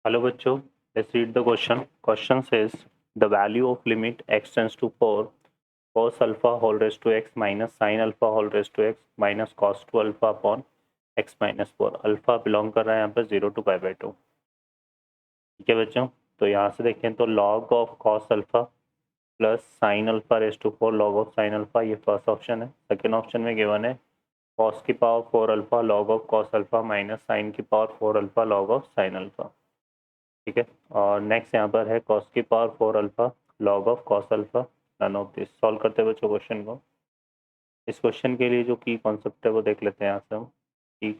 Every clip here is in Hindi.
Hello बच्चों, let's read the question. Question says the value of limit x tends to 4 cos alpha whole raised to x minus sin alpha whole raised to x minus cos 2 alpha upon x minus 4. Alpha belong कर रहा है यहाँ पर 0 to पाई बाई 2. ठीक है बच्चों, तो यहाँ से देखें तो log of cos alpha plus sine alpha raise to 4 log of sine alpha, ये फर्स्ट ऑप्शन है. सेकेंड ऑप्शन में गिवन है cos की power 4 alpha log of cos alpha minus sine की power 4 alpha log of sine alpha. ठीक है, और नेक्स्ट यहाँ पर है कॉस की power 4 alpha log of cos alpha. None of this. Solve करते हुए क्वेश्चन को, इस क्वेश्चन के लिए जो की कॉन्सेप्ट है वो देख लेते हैं यहाँ से हम. की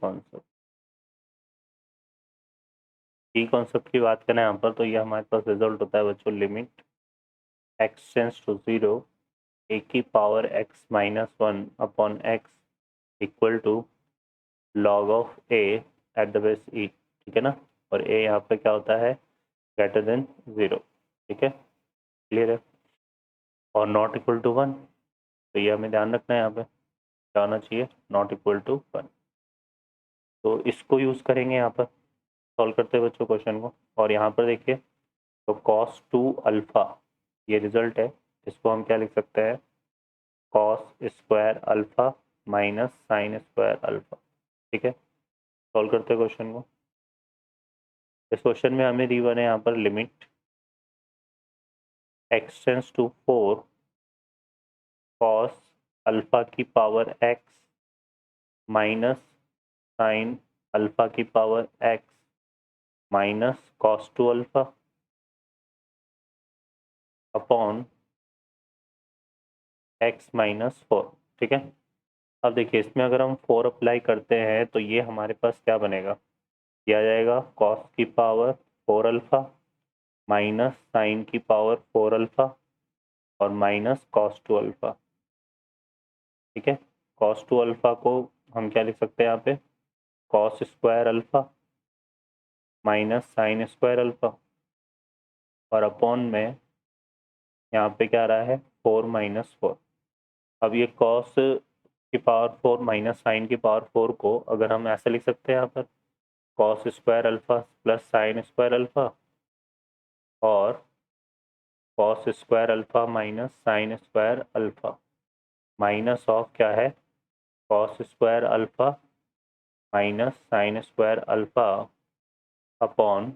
कॉन्सेप्ट की बात करें यहाँ पर तो ये हमारे पास रिजल्ट होता है बच्चों limit x tends to 0 A की power x minus 1 upon x equal to log of A at the base e. ठीक है ना, और ए यहाँ पे क्या होता है ग्रेटर देन 0. ठीक है, क्लियर है, और नॉट इक्वल टू 1. तो ये हमें ध्यान रखना है, यहाँ पे क्या होना चाहिए नॉट इक्वल टू 1. तो इसको यूज़ करेंगे यहाँ पर सॉल्व करते हुए बच्चों क्वेश्चन को. और यहाँ पर देखिए तो कॉस 2 अल्फ़ा ये रिजल्ट है, इसको हम क्या लिख सकते हैं cos square alpha minus sine square alpha. ठीक है, सॉल्व करते हैं क्वेश्चन को. इस क्वेश्चन में हमें दी वन है यहाँ पर limit x tends to 4 cos alpha की power x minus sine alpha की power x minus cos 2 alpha upon x minus 4. ठीक है, अब देखिए इसमें अगर हम 4 अप्लाई करते हैं तो ये हमारे पास क्या बनेगा, किया जाएगा कॉस की पावर 4 अल्फ़ा माइनस साइन की पावर 4 अल्फ़ा और माइनस कॉस 2 अल्फ़ा. ठीक है, कॉस 2 अल्फ़ा को हम क्या लिख सकते हैं यहाँ पे cos square alpha minus sine square alpha और अपॉन में यहाँ पे क्या आ रहा है 4 माइनस 4. अब ये कॉस की पावर 4 माइनस साइन की पावर 4 को अगर हम ऐसे लिख सकते हैं यहाँ पर cos square alpha plus sine square alpha और cos square alpha minus sine square alpha minus of क्या है cos square alpha minus sine square alpha upon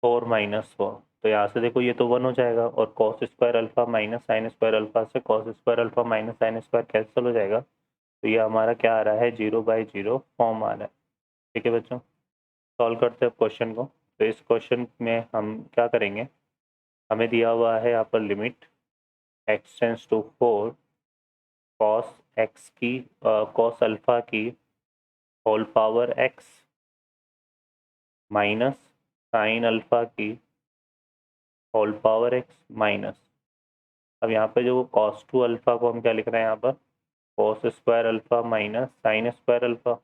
4 minus 4. तो यहाँ से देखो ये तो 1 हो जाएगा और cos square alpha minus sine square alpha से cos square alpha minus sine square cancel हो जाएगा. तो ये हमारा क्या आ रहा है 0/0 फॉर्म आ रहा है. ठीक है बच्चों, सॉल्व करते हैं क्वेश्चन को. तो इस क्वेश्चन में हम क्या करेंगे, हमें दिया हुआ है यहाँ पर limit x tends to 4 cos x की कॉस अल्फ़ा की whole power x minus sine alpha की होल पावर एक्स माइनस. अब यहाँ पे जो कॉस 2 अल्फ़ा को हम क्या लिख रहे हैं यहाँ पर cos square alpha minus sine square alpha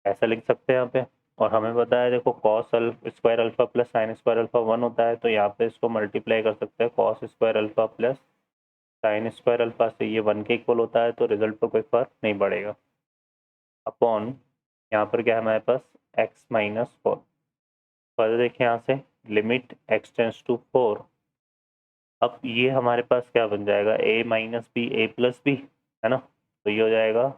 ऐसा लिख सकते हैं यहाँ पे. और हमें पता है देखो cos square alpha plus sine square alpha 1 होता है, तो यहाँ पे इसको मल्टीप्लाई कर सकते हैं cos square alpha plus sine square alpha से, ये 1 के इक्वल होता है तो रिजल्ट पर कोई फर्क नहीं पड़ेगा. अपॉन यहाँ पर क्या है हमारे पास x माइनस 4. फर्दर देखिए यहाँ से लिमिट x टेंस टू 4. अब ये हमारे पास क्या बन जाएगा a minus B A plus B है ना. तो ये हो जाएगा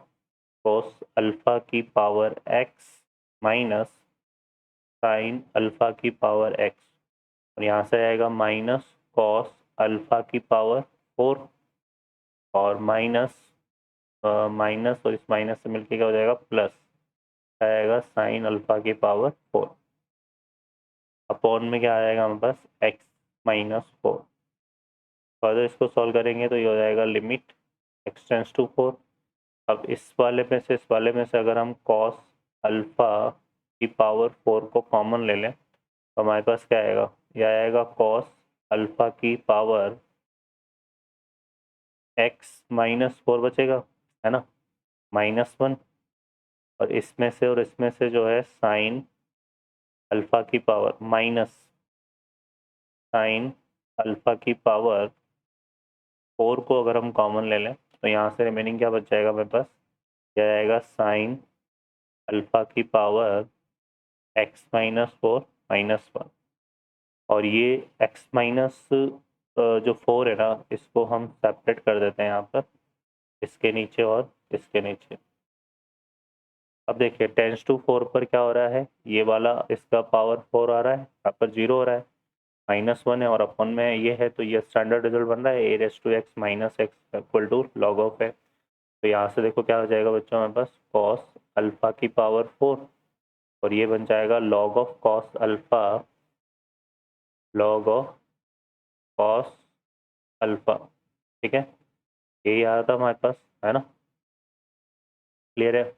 कॉस अल्फ़ा की power x minus sine alpha की पावर x और यहाँ से आएगा माइनस कॉस अल्फ़ा की पावर 4 और माइनस माइनस और इस माइनस से मिलके क्या हो जाएगा प्लस आएगा साइन अल्फ़ा की पावर 4 अपॉन में क्या आ जाएगा हमारे पास x माइनस 4. फर्दर इसको सॉल्व करेंगे तो ये हो जाएगा लिमिट x टेंस टू 4. अब इस वाले में से इस वाले में से अगर हम कॉस अल्फ़ा की पावर 4 को कॉमन ले लें तो हमारे पास क्या आएगा, यह आएगा कॉस अल्फ़ा की पावर x माइनस 4 बचेगा है ना -1 और इसमें से जो है साइन अल्फ़ा की पावर माइनस साइन अल्फ़ा की पावर 4 को अगर हम कॉमन ले लें तो यहाँ से रिमेनिंग क्या बच जाएगा मेरे पास, क्या आएगा साइन अल्फ़ा की पावर x माइनस 4 माइनस 1, और ये x माइनस जो 4 है ना, इसको हम सेपरेट कर देते हैं यहाँ पर, इसके नीचे और इसके नीचे। अब देखिए 10⁴ पर क्या हो रहा है, ये वाला इसका पावर 4 आ रहा है, यहाँ पर 0 हो रहा है, -1 है और अपन में ये है, तो ये स्टैंडर्ड रिजल्ट बन रहा है a⁻x minus x equal to log of है। तो यहाँ से देखो क्या हो जाएगा बच्चों, हमारे पास कॉस अल्फ़ा की पावर 4, और ये बन जाएगा log of cos alpha, log of cos alpha. ठीक है, यही आ रहा था हमारे पास, है ना, क्लियर है।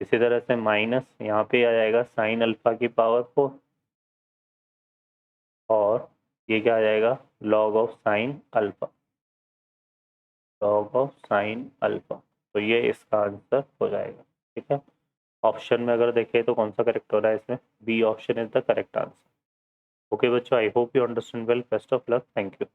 इसी तरह से माइनस यहाँ पे आ जाएगा साइन अल्फ़ा की पावर 4, और ये क्या आ जाएगा, log of sine alpha, log of sine alpha. तो ये इसका आंसर हो जाएगा। ठीक है, ऑप्शन में अगर देखें तो कौन सा करेक्ट हो रहा है इसमें, B option is the correct answer. Okay बच्चों, I hope you understand well, best of luck, thank you.